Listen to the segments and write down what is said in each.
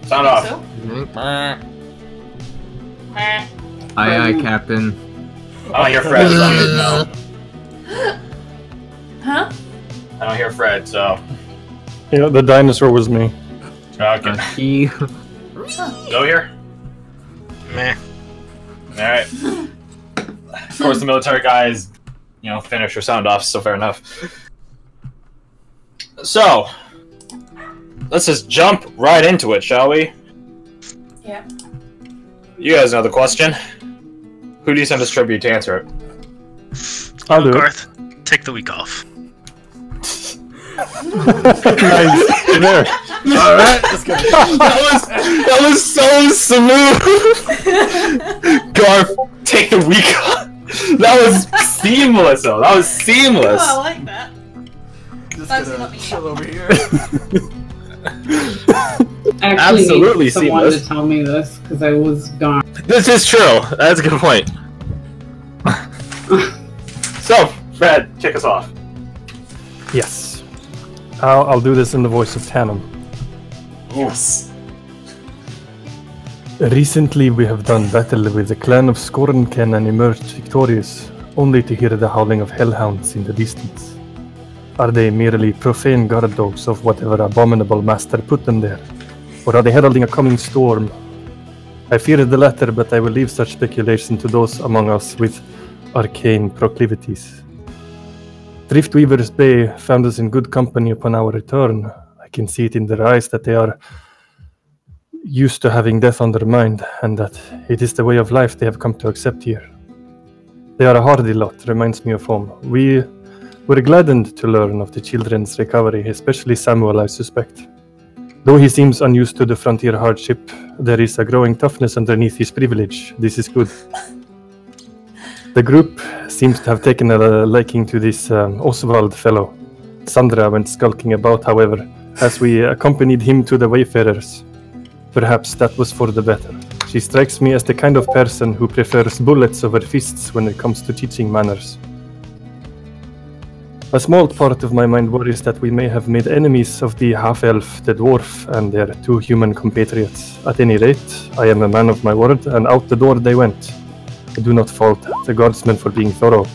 Sound off. So? Aye, aye, Captain. I don't hear Fred, so no. Huh? I don't hear Fred, so. Yeah, the dinosaur was me. Okay. He... Go here. Meh. Alright. Of course, the military guys, you know, finish or sound off, so fair enough. So, let's just jump right into it, shall we? Yeah. You guys know the question. Who do you send as tribute to answer it? I'll do Garth, take the week off. Nice. There. Alright, let's go. That was so smooth! Garth, take the week off. That was seamless, though. That was seamless. Oh, I like that. Just That's gonna not me. chill over here. Actually, Absolutely need someone seamless. to tell me this because I was gone. This is true. That's a good point. So, Fred, kick us off. Yes. I'll do this in the voice of Tannum. Yes. Recently we have done battle with the clan of Skornken and emerged victorious, only to hear the howling of hellhounds in the distance. Are they merely profane guard dogs of whatever abominable master put them there? Or are they heralding a coming storm? I fear the latter, but I will leave such speculation to those among us with arcane proclivities. Driftweaver's Bay found us in good company upon our return. I can see it in their eyes that they are used to having death on their mind, and that it is the way of life they have come to accept here. They are a hardy lot, reminds me of home. We were gladdened to learn of the children's recovery, especially Samuel, I suspect. Though he seems unused to the frontier hardship, there is a growing toughness underneath his privilege. This is good. The group seems to have taken a liking to this Oswald fellow. Sandra went skulking about, however, as we accompanied him to the Wayfarers. Perhaps that was for the better. She strikes me as the kind of person who prefers bullets over fists when it comes to teaching manners. A small part of my mind worries that we may have made enemies of the half-elf, the dwarf, and their two human compatriots. At any rate, I am a man of my word, and out the door they went. I do not fault the guardsmen for being thorough.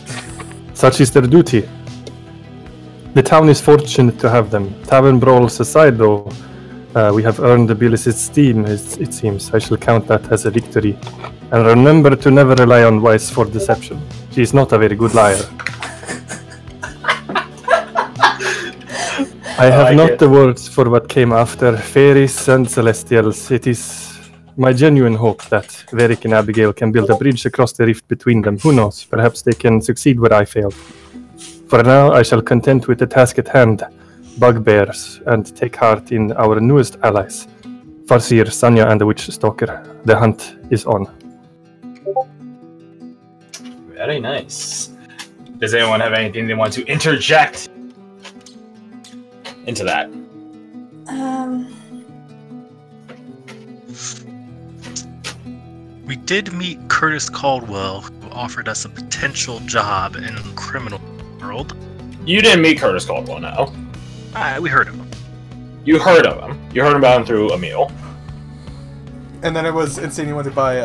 Such is their duty. The town is fortunate to have them. Tavern brawls aside, though, we have earned the Billis' esteem, it seems. I shall count that as a victory. And remember to never rely on Weiss for deception. She is not a very good liar. I have not the words for what came after fairies and celestials. It is my genuine hope that Varric and Abigail can build a bridge across the rift between them. Who knows? Perhaps they can succeed where I failed. For now, I shall content with the task at hand, bugbears, and take heart in our newest allies, Farseer, Sanya, and the Witch Stalker. The hunt is on. Very nice. Does anyone have anything they want to interject into that? We did meet Curtis Caldwell, who offered us a potential job in the criminal world. You didn't meet Curtis Caldwell, no. We heard of him. You heard of him. You heard about him through Emil. And then it was insinuated by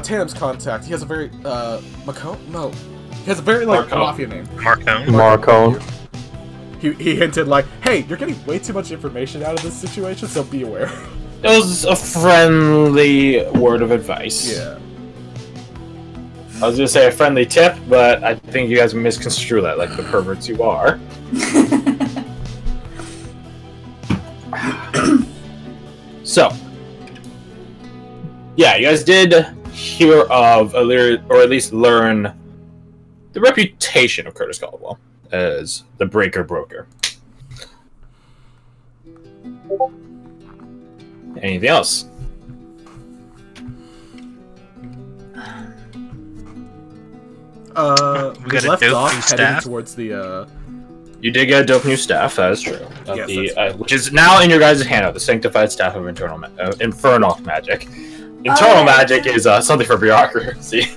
Tandem's contact. He has a very Macone? No. He has a very like Marcone. mafia name. Marcone. Marcone. He hinted like, hey, you're getting way too much information out of this situation, so be aware. It was a friendly word of advice. Yeah. I was gonna say a friendly tip, but I think you guys misconstrue that like the perverts you are. So, yeah, you guys did hear of, or at least learn, the reputation of Curtis Caldwell as the Breaker Broker. Anything else? We got a left dope off new heading staff. towards the You did get a dope new staff, that is true. Yes, That's which is now in your guys' handout, the Sanctified Staff of Infernal Magic. Internal magic is something for bureaucracy.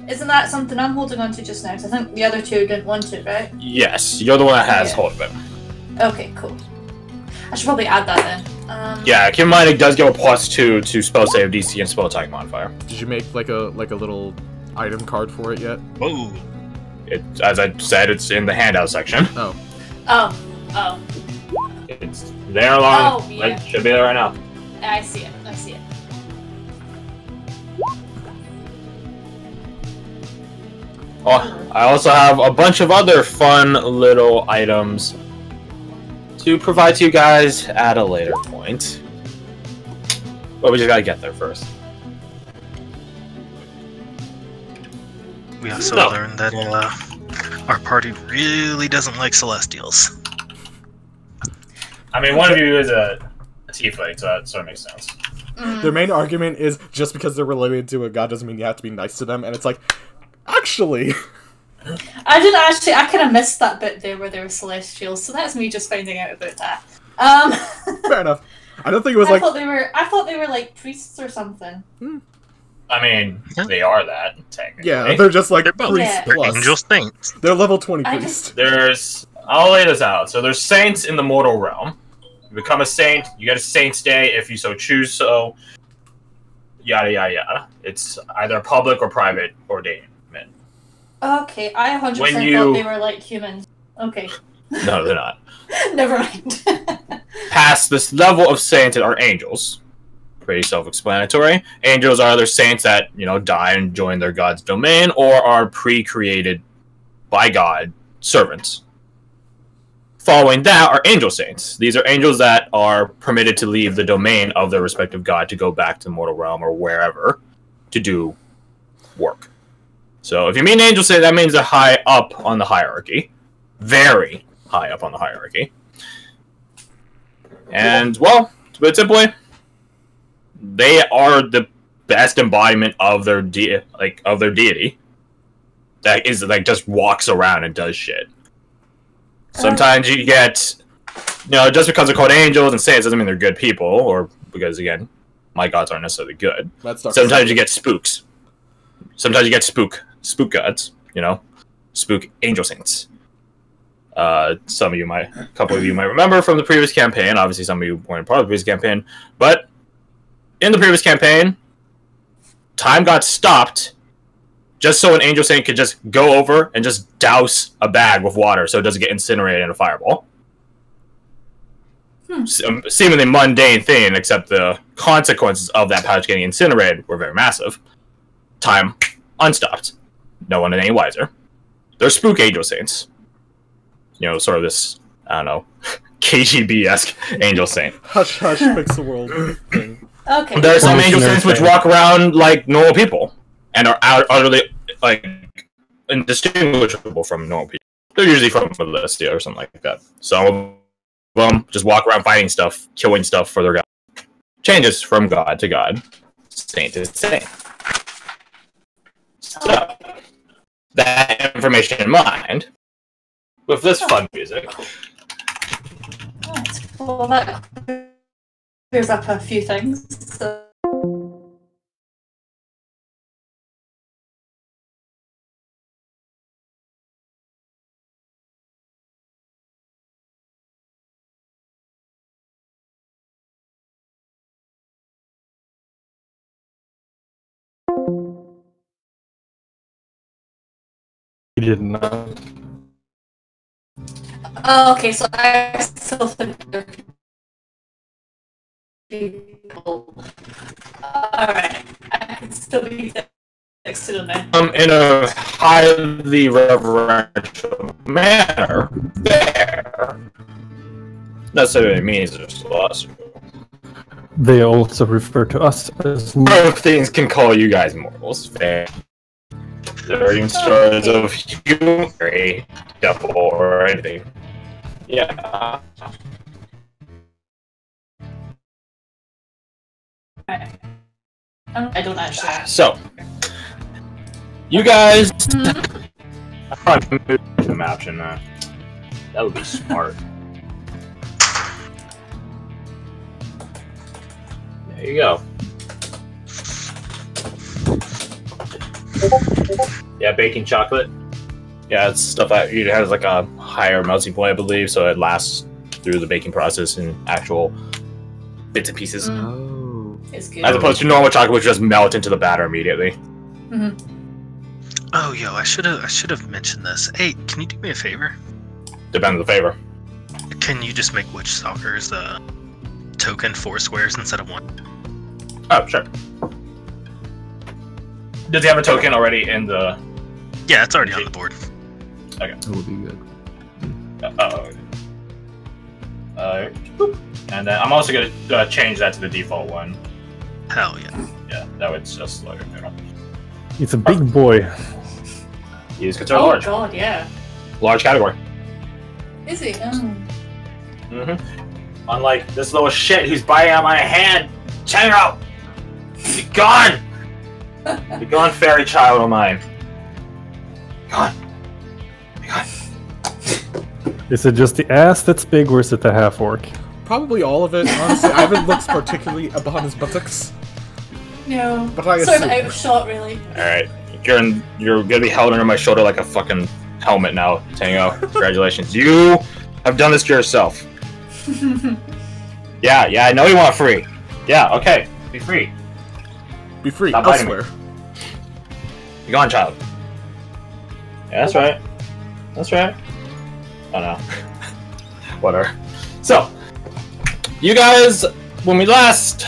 Isn't that something I'm holding on to just now? 'Cause I think the other two didn't want to, right? Yes, you're the one that has hold of it. Okay, cool. I should probably add that then. Yeah, keep in mind it does give a +2 to spell save DC and spell attack modifier. Did you make like a little item card for it yet? Whoa. It, as I said, it's in the handout section. Oh. Oh. It's there along. Oh, yeah. It should be there right now. I see it. Oh, I also have a bunch of other fun little items to provide to you guys at a later point. But we just gotta get there first. We also learned that our party really doesn't like Celestials. I mean, one of you is a tiefling, so that sort of makes sense. Their main argument is just because they're related to a god doesn't mean you have to be nice to them, and it's like, actually... I kind of missed that bit there where there were celestials, so that's me just finding out about that. Fair enough. I don't think it was I thought they were like priests or something. I mean, they are that, technically. Yeah, they're just like They're both. priests They're plus. angel saints. They're level 20 priests. I'll lay this out. So there's saints in the mortal realm. You become a saint, you get a saint's day if you so choose so. Yada yada yada. It's either public or private ordainment. Okay, I 100% thought they were like humans. Okay. No, they're not. Never mind. Past this level of saints are angels. Pretty self-explanatory. Angels are other saints that, die and join their god's domain, or are pre-created by God servants. Following that are angel saints. These are angels that are permitted to leave the domain of their respective god to go back to the mortal realm or wherever to do work. So if you mean angel saint, that means they're high up on the hierarchy. Very high up on the hierarchy. And, well, to put it simply, they are the best embodiment of their deity. That is, just walks around and does shit. Sometimes you get, just because they're called angels and saints doesn't mean they're good people, or because, again, my gods aren't necessarily good. Sometimes you get spooks. Sometimes you get spook gods, spook angel saints. A couple of you might remember from the previous campaign. Obviously, some of you weren't part of the previous campaign, but in the previous campaign, time got stopped just so an angel saint could just go over and just douse a bag with water so it doesn't get incinerated in a fireball. Seemingly mundane thing, except the consequences of that pouch getting incinerated were very massive. Time unstopped. No one any wiser. They're spook angel saints. Sort of this, I don't know, KGB-esque angel saint. Hush, hush, fix the world thing. Okay. There are some angel saints which walk around like normal people and are utterly, indistinguishable from normal people. They're usually from Celestia or something like that. Some of them just walk around fighting stuff, killing stuff for their god. Changes from god to god, saint to saint. So, that information in mind, with this fun music. Well, that clears up a few things. So. He did not. Oh, okay, so I still think there are people. Alright, I can still be next to them. In a highly reverential manner, there necessarily means there's celestial. They also refer to us as... More things can call you guys mortals. Fair. There are even stories of human devil or anything. Yeah. I don't actually. So, you guys. I probably move the map, shouldn't I? That would be smart. There you go. Yeah, baking chocolate. Yeah, it's stuff that it has like a higher melting point, I believe, so it lasts through the baking process in actual bits and pieces. Oh. It's good. As opposed to normal chocolate, which just melt into the batter immediately. Oh, yo, I should have mentioned this. Hey, can you do me a favor? Depends on the favor. Can you just make Witch Stalkers the token 4 squares instead of 1? Oh, sure. Does he have a token already in the... Yeah, it's already on the board. Okay. That would be good. And then I'm also going to change that to the default one. Hell yeah. Yeah, that would just look good. It's a big boy. He's considered Oh large. god, yeah. Large category. Is he? Unlike this little shit who's biting out my hand. General! Be gone! Be gone, fairy child of mine. Be gone. Be gone. Is it just the ass that's big, or is it the half orc? Probably all of it. Honestly, Ivan looks particularly upon his buttocks. No. But I sort of assume- out of shot, really. Alright. You're gonna be held under my shoulder like a fucking helmet now, Tango. Congratulations. You have done this to yourself. Yeah, I know you want free. Yeah, okay. Be free. Be free, Stop biting me. elsewhere. Be gone, child. Yeah, that's right. That's right. Oh no. Whatever. So, you guys, when we last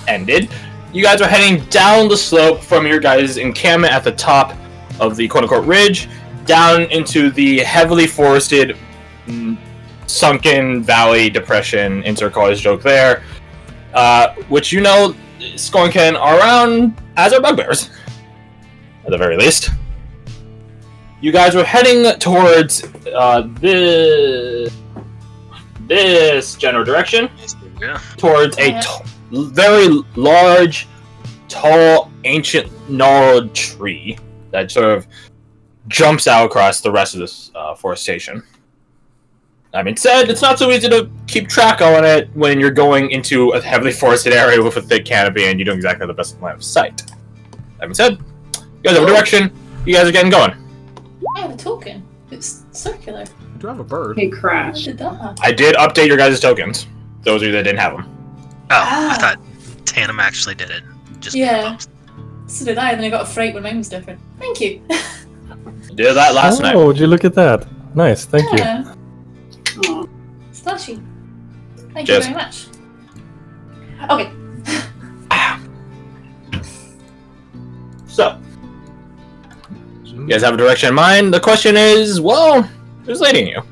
ended, you guys were heading down the slope from your guys' encampment at the top of the quote-unquote ridge, down into the heavily forested, sunken valley depression, insert college joke there, which you know Scornken are around as are bugbears, at the very least. You guys were heading towards this general direction, Yeah. towards a very large, tall, ancient gnarled tree that sort of jumps out across the rest of this forestation. I mean, said it's not so easy to keep track on it when you're going into a heavily forested area with a thick canopy and you don't exactly have the best line of sight. That being said, you guys have a direction. You guys are getting going. I have a token. It's circular. I do have a bird. Hey, What Crash. did that happen? I did update your guys' tokens. Those of you that didn't have them. Oh, Ah. I thought Tandem actually did it. Just Yeah. So did I, and then I got a fright when mine was different. Thank you. Did that last night. Oh, would you look at that? Nice, thank you. Yeah. Aw. Slashy. Thank Cheers. you very much. Okay. So, you guys have a direction in mind. The question is, well, who's leading you?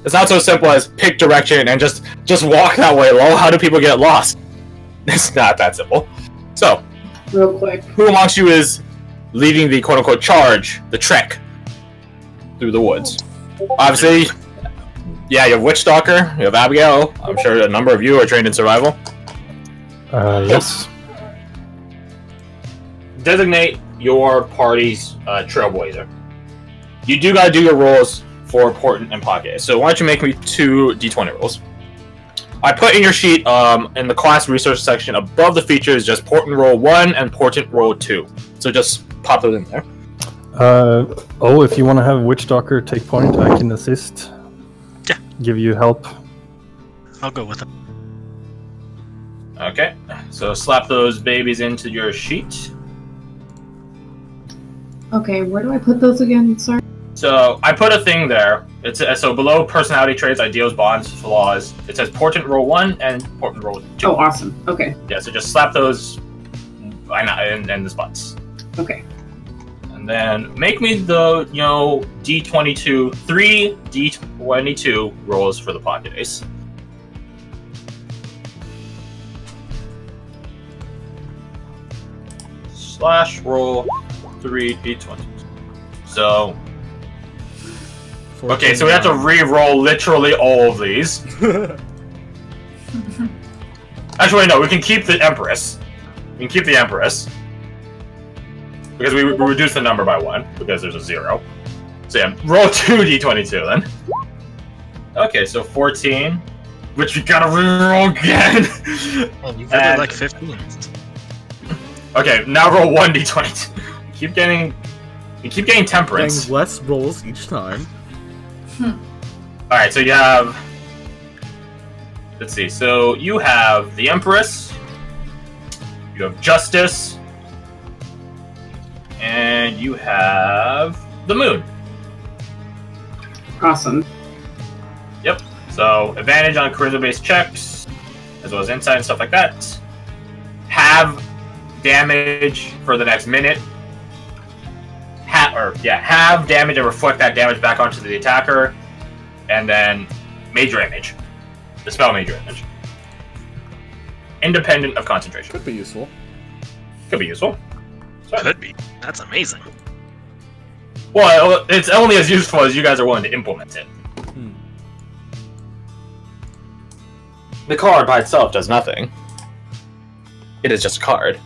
It's not so simple as pick direction and just walk that way. Lol, how do people get lost? It's not that simple. So, Real quick. who amongst you is leading the quote-unquote charge, the trek through the woods? Obviously, yeah, you have Witch Stalker, you have Abigail. I'm sure a number of you are trained in survival. Yes. Designate your party's trailblazer. You do gotta do your rolls for Portent and Pocket. So why don't you make me 2 d20 rolls? I put in your sheet in the class resource section above the features just Portent roll 1 and Portent roll 2. So just pop those in there. If you want to have Witch Stalker take point, I can assist. Yeah. Give you help. I'll go with it. Okay, so slap those babies into your sheet. Okay, where do I put those again? Sorry. So I put a thing there. It's so below personality traits, ideals, bonds, flaws. It says Portent roll 1 and Portent roll 2. Oh, awesome. Okay. Yeah, so just slap those in the spots. Okay. And then make me the, D22, 3 D22 rolls for the Pocket Ace. Slash roll 3 D20s. So, okay, so we have to re-roll literally all of these. Actually, no, we can keep the Empress. We can keep the Empress. Because we reduce the number by 1, because there's a 0. So yeah, roll 2 D22 then. Okay, so 14, which we gotta reroll again. Man, you've got like 15. Okay, now roll 1 D22. You keep getting temperance. Getting less rolls each time. Alright, so you have let's see. So you have the Empress, you have Justice, and you have the Moon. Awesome. Yep. So advantage on charisma-based checks, as well as insight and stuff like that. Have damage for the next minute. Have damage and reflect that damage back onto the attacker, and then major image. Dispel major image. Independent of concentration. Could be useful. Could be useful. Sorry. Could be. That's amazing. Well, it's only as useful as you guys are willing to implement it. The card by itself does nothing. It is just a card.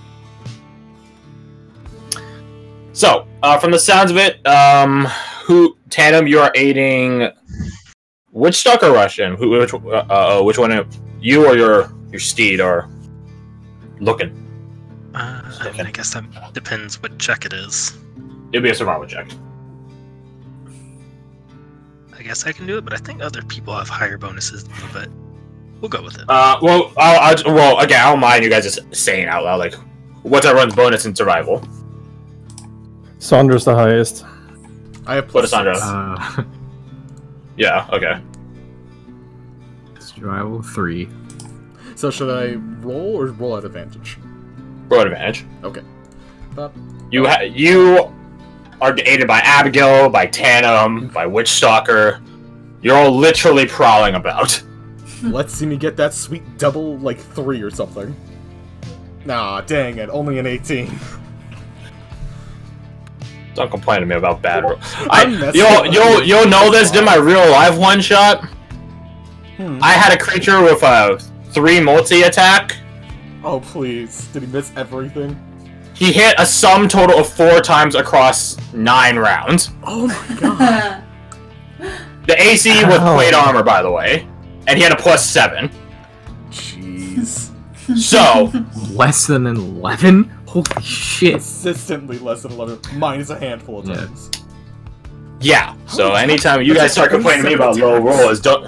So, from the sounds of it, Tandem, you are aiding which Stuck or Russian? Which one? You or your steed are looking? I mean, I guess that depends what check it is. It'll be a survival check. I guess I can do it, but I think other people have higher bonuses to move it. We'll go with it. Well, again, I don't mind you guys just saying out loud, like, what's everyone's bonus in survival? Sandra's the highest. I have What is plus Sandra? 6. Yeah, okay. Survival 3. So should I roll or roll at advantage? Roll advantage. Okay. You are aided by Abigail, by Tandem, by Witchstalker. You're all literally prowling about. Let's see me get that sweet double, like 3 or something. Nah, dang it, only an 18. Don't complain to me about bad rolls. You'll know this. Did my real life one shot? I had a creature with a 3 multi attack. Oh please, did he miss everything? He hit a sum total of 4 times across 9 rounds. Oh my god. The AC with plate armor, by the way, and he had a +7. Jeez. So Less than an 11? Holy shit. Consistently less than 11, minus a handful of times. yeah. So anytime you guys start complaining to me about low rolls, don't.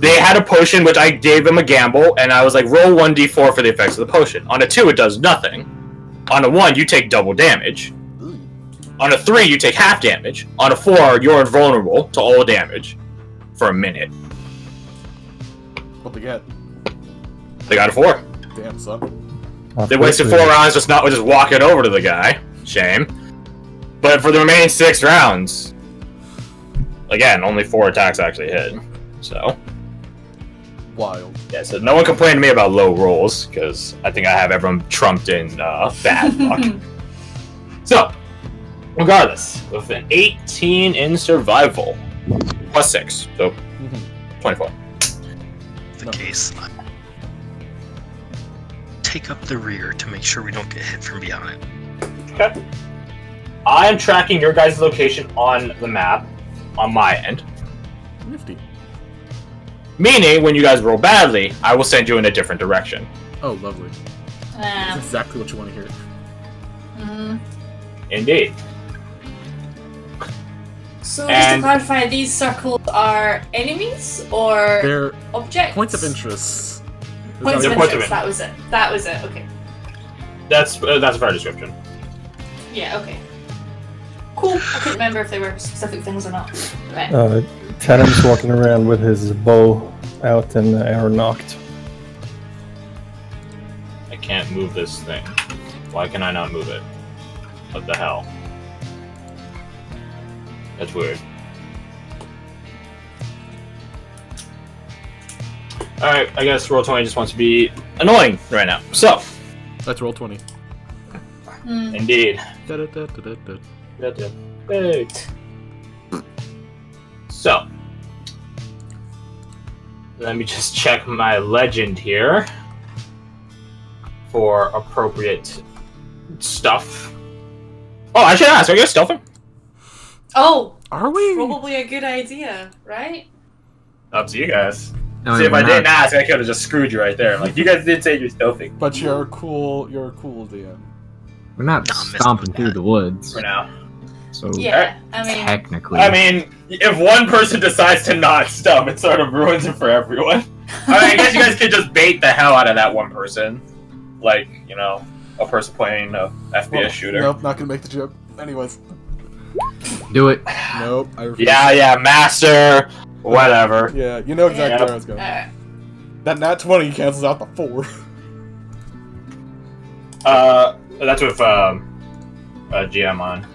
They had a potion which I gave them a gamble, and I was like, roll 1d4 for the effects of the potion. On a 2, it does nothing. On a 1, you take double damage. On a 3, you take half damage. On a 4, you're invulnerable to all damage for a minute. What'd they get? They got a 4. Damn, son. They wasted 4 rounds just walking over to the guy. Shame. But for the remaining 6 rounds, again, only 4 attacks actually hit. So. Wild. Yeah, so no one complained to me about low rolls, because I think I have everyone trumped in bad luck. So, regardless, with an 18 in survival, +6, so 24. The case. Take up the rear to make sure we don't get hit from behind. Okay. I am tracking your guys' location on the map, on my end. Nifty. Meaning, when you guys roll badly, I will send you in a different direction. Oh, lovely. That's exactly what you want to hear. Indeed. So, just to clarify, these circles are enemies or They're objects? points of interest. Points of Points of interest. That was it. That was it. Okay. That's a fair description. Yeah. Okay. Cool. I couldn't remember if they were specific things or not. Right. Tandem's walking around with his bow out and arrow knocked. I can't move this thing. Why can I not move it? What the hell? That's weird. Alright, I guess Roll20 just wants to be annoying right now. So. Let's roll 20. Indeed. Da-da-da-da-da-da. Hey. So. Let me just check my legend here for appropriate stuff. Oh, I should ask, are you guys stealthing? Oh, Are we? probably a good idea, right? Up to you guys. No, See, if we're I not. didn't ask, I could have just screwed you right there. Like, you guys did say you're stealthing But you're a cool DM. We're not No, I'm messing stomping with through that. the woods. for now. So Yeah, I mean, technically, I mean, if one person decides to not stub, it sort of ruins it for everyone. I mean, I guess you guys could just bait the hell out of that one person. Like, you know, a person playing a FPS shooter. Nope, not gonna make the joke. Anyways. do it. Nope, I refuse. Yeah, master, whatever. Yeah, you know exactly Yep. where I was going. alright. That nat 20 cancels out the 4. That's with GM on.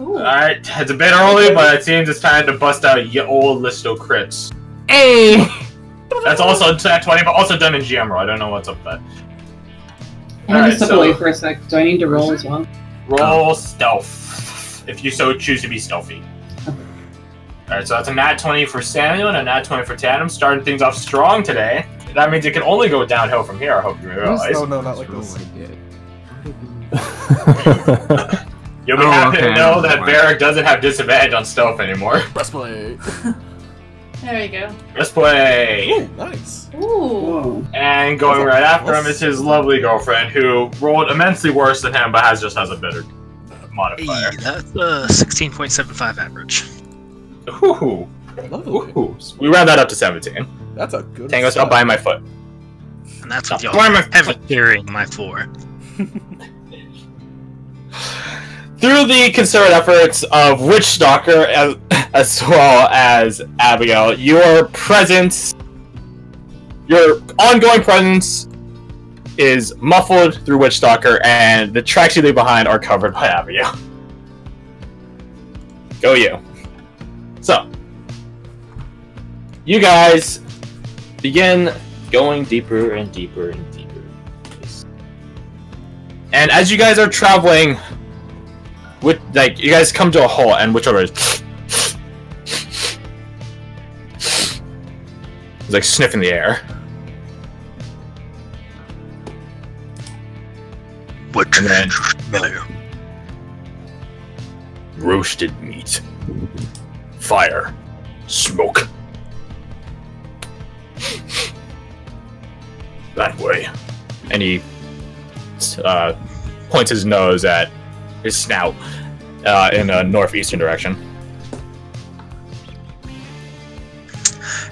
Ooh. Alright, it's a bit early, but it seems it's time to bust out your old list of crits. Hey! That's also at 20, but also done in GM roll. I don't know what's up with that. I had to step away for a sec. Do I need to roll as well? Roll stealth, if you so choose to be stealthy. Alright, so that's a nat 20 for Samuel and a nat 20 for Tandem, starting things off strong today. That means it can only go downhill from here, I hope you realize. No, not like this. You'll be happy to know that Varric doesn't have disadvantage on stealth anymore. Breastplate. There we go. Let's play! Ooh, nice. Ooh. Whoa. And going right after him is his lovely girlfriend, who rolled immensely worse than him, but just has a better modifier. Hey, that's a 16.75 average. Ooh. Lovely. Ooh. We round that up to 17. That's a good Tango's start. up by my foot. And that's with y'all Why am I- heavy carrying my 4. Through the concerted efforts of Witch Stalker as well as Abigail, your ongoing presence is muffled through Witch Stalker, and the tracks you leave behind are covered by Abigail. Go you. So, you guys begin going deeper and deeper and deeper. And as you guys are traveling, with you guys come to a halt, and whichever is like sniffing the air. What And then smell? roasted meat, fire, smoke. That way. And he points his nose at his snout in a northeastern direction.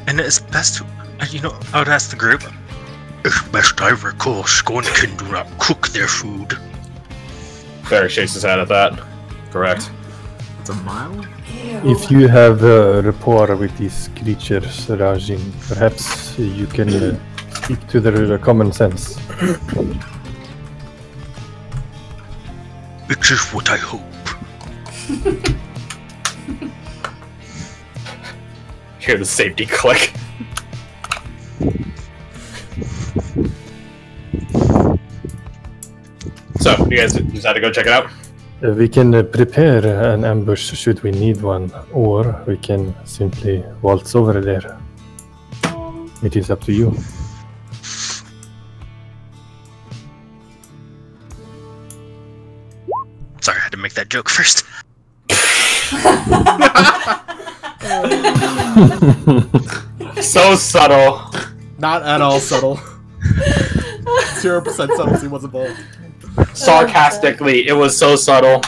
And it's best, I would ask the group. It's best I recall, Scornkin do not cook their food. Varric shakes his head at that. Correct. It's a mile? If you have a rapport with these creatures, Rajin, perhaps you can speak to their common sense. It is what I hope. Hear the safety click. So, you guys decide to go check it out? We can prepare an ambush should we need one, or we can simply waltz over there. It is up to you. Sorry, I had to make that joke first. So subtle. Not at all subtle. 0% subtlety was involved. Sarcastically, it was so subtle.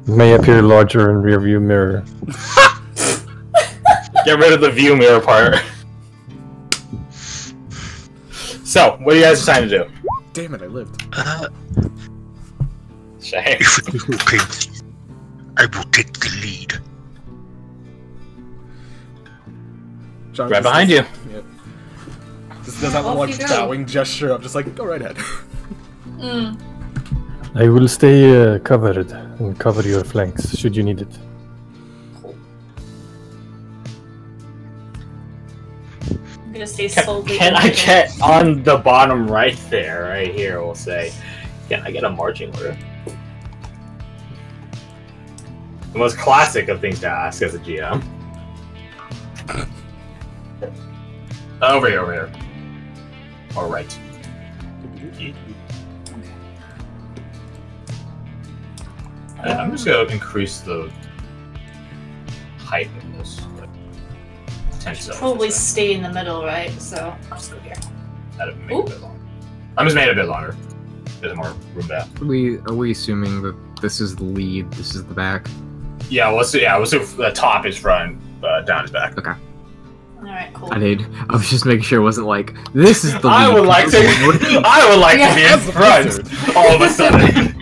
May appear larger in rearview mirror. Get rid of the view mirror part. So, what are you guys trying to do? Damn it, I lived. Shame. If it is okay with you, I will take the lead. John Right just behind you. Yep. Just does that Off one you go. bowing gesture of just like, go right ahead. I will stay covered and cover your flanks should you need it. I'm gonna stay slowly. Can I get on the bottom right there, right here, we'll say, can I get a marching order? The most classic of things to ask as a GM. Over here. All right. And I'm just gonna increase the height of this. Like, 10 cells. Probably stay in the middle, right? So I'll just go here. That'd make it a bit longer. I'm just made it a bit longer. There's more room there. Are we assuming that this is the lead, this is the back? Yeah, we'll see. Yeah, we'll see if the top is front, down is back. Okay. Alright, cool. I was just making sure it wasn't like this is the lead. I would like to. I would like to be in front. All of a sudden.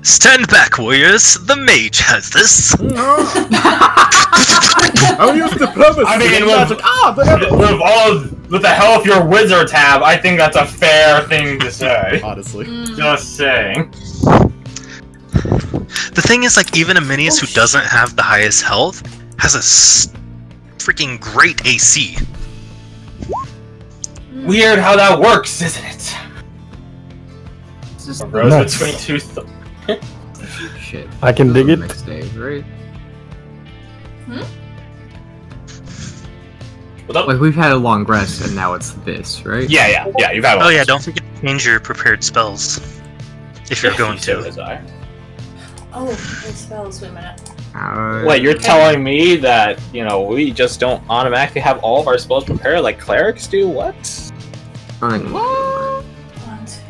Stand back, warriors. The mage has this. I'll use diplomacy. I mean, with with the health your wizards have, I think that's a fair thing to say. honestly. Just saying. The thing is, like, even a Minius who doesn't have the highest health has a freaking great AC. Weird how that works, isn't it? It's just A rose nuts. between two. shit. I can dig it. Next day, right? What's up? Like we've had a long rest and now it's this, right? Yeah. You've had. Oh yeah, don't forget to change your prepared spells if you're going to. Oh, it spells. Wait a minute. Wait, you're telling me that, we just don't automatically have all of our spells prepared like clerics do? What? One, two.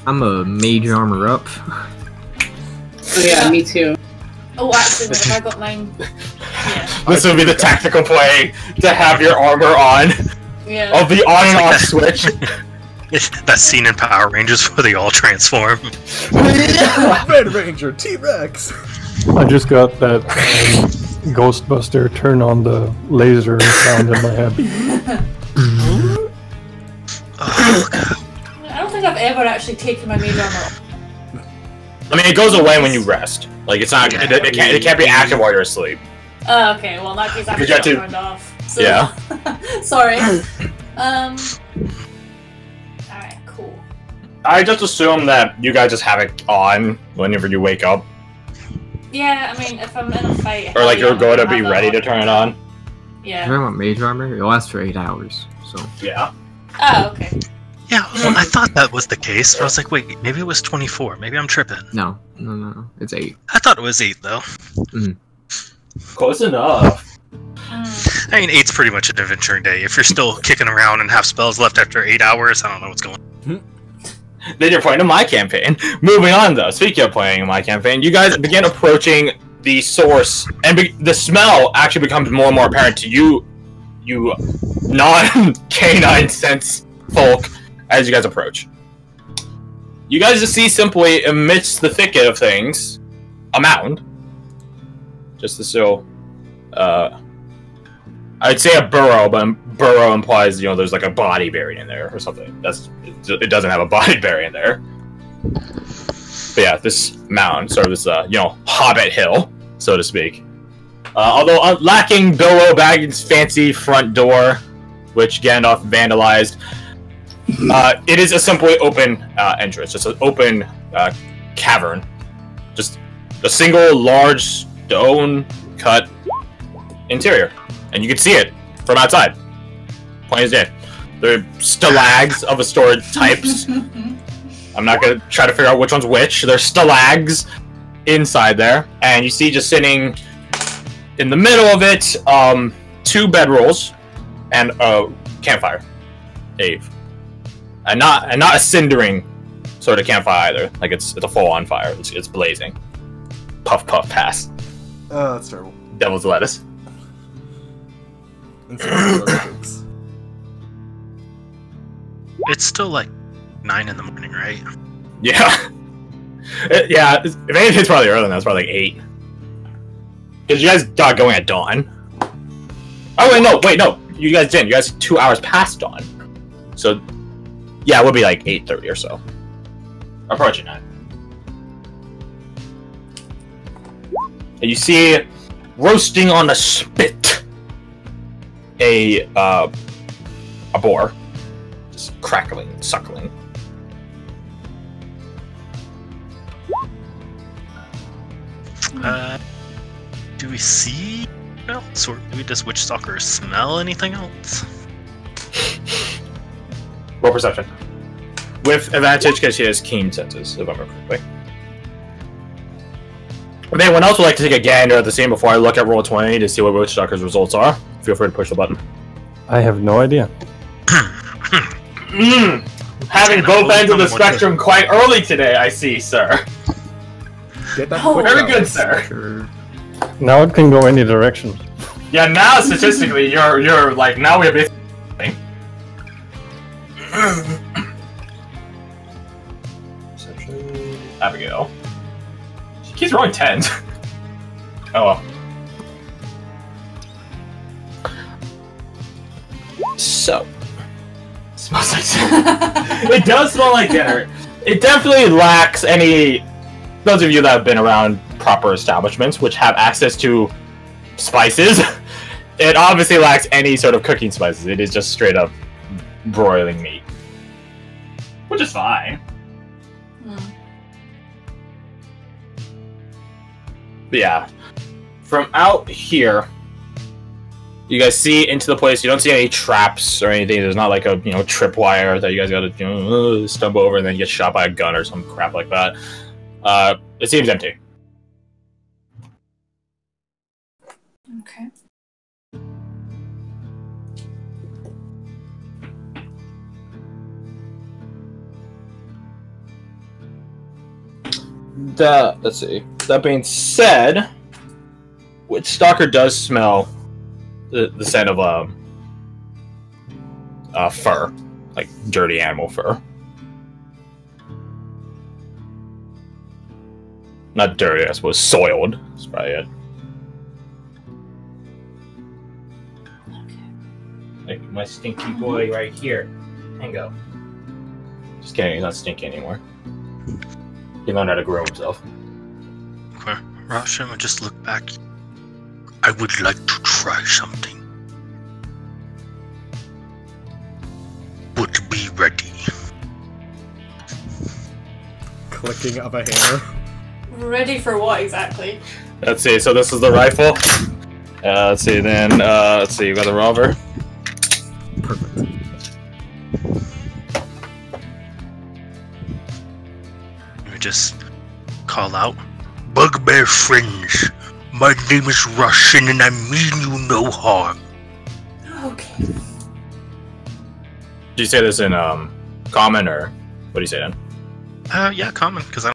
I'm a mage armor up. Oh yeah, me too. Oh, actually, wait, have I got mine? Yeah. This would be the tactical play to have your armor on. Yeah. Of the on and off switch. That scene in Power Rangers where they all transform. Red Ranger, T-Rex. I just got that Ghostbuster turn on the laser sound in my head. Oh, God. I don't think I've ever actually taken my mage armor off. I mean, it goes away when you rest. Like, it's not. It can't be active while you're asleep. Oh, okay. Well, in that case, I Because have you to have turned off. So, Yeah. Sorry. Alright, cool. I just assume that you guys just have it on whenever you wake up, Yeah, I mean, if I'm in a fight, or like hell you're yeah, going to I'm be gonna ready have to that turn it on. Yeah. Talking about mage armor, it lasts for 8 hours. So Yeah. Oh, okay. Yeah, well, I thought that was the case. I was like, wait, maybe it was 24. Maybe I'm tripping. no, it's 8. I thought it was 8 though. Close enough. I mean, 8's pretty much an adventuring day. If you're still kicking around and have spells left after 8 hours, I don't know what's going on. Then you're playing in my campaign. Moving on, though. Speaking of playing in my campaign, you guys begin approaching the source, and the smell actually becomes more and more apparent to you non-canine sense folk, as you guys approach. You guys just see simply amidst the thicket of things a mound. Just as so, I'd say a burrow, but burrow implies there's like a body buried in there or something. It doesn't have a body buried in there. But yeah, this mound, sort of this hobbit hill, so to speak. Although lacking Bilbo Baggins' fancy front door, which Gandalf vandalized, it is a simply open entrance. Just an open cavern. Just a single large stone-cut interior. And you can see it from outside. Plain as day. There are stalags of assorted types. I'm not going to try to figure out which one's which. There's stalags inside there. And you see just sitting in the middle of it, 2 bedrolls and a campfire. And not a cindering sort of campfire either. Like it's a full-on fire. It's blazing. Puff, puff, pass. That's terrible. Devil's lettuce. And so other things. It's still like 9 in the morning, right? Yeah. Yeah, if anything, it's probably earlier than that. It's probably like 8. Because you guys got going at dawn. Oh, wait, no. You guys didn't. You guys 2 hours past dawn. So, yeah, it would be like 8:30 or so. Approaching 9. And you see, roasting on a spit, a boar. Just crackling and suckling. Do we see else, or do we just witch stalker smell anything else? Roll perception. With advantage because she has keen senses, if I remember correctly. If anyone else would like to take a gander at the scene before I look at roll 20 to see what Witch Stalker's results are, feel free to push the button. I have no idea. having both ends of the spectrum quite early today, I see, sir. Get that Oh. quick Very out. good, sir. Sure. Now it can go any direction. Yeah, now statistically, you're like, now we have this thing. Abigail. She keeps rolling 10s. Oh well. So. Smells like dinner. It does smell like dinner. It definitely lacks any... Those of you that have been around proper establishments, which have access to spices, it obviously lacks any sort of cooking spices. It is just straight up broiling meat. Which is fine. But yeah. From out here, you guys see into the place. You don't see any traps or anything. There's not like a tripwire that you guys gotta stumble over and then get shot by a gun or some crap like that. It seems empty. Okay. Let's see. That being said, Witch Stalker does smell the scent of fur, like dirty animal fur. Not dirty, I suppose. Soiled. That's probably it. Like my stinky boy right here. Tango. Just kidding, he's not stinky anymore. He learned how to grow himself. Okay. Roshan would just look back. I would like to try something. Would be ready. Clicking of a hammer. Ready for what exactly? Let's see, so this is the rifle. Let's see, then, let's see, you got the revolver. Perfect. We just call out, Bugbear friends, my name is Roshan and I mean you no harm. Okay. Did you say this in, common, or what do you say then? Yeah, common, because I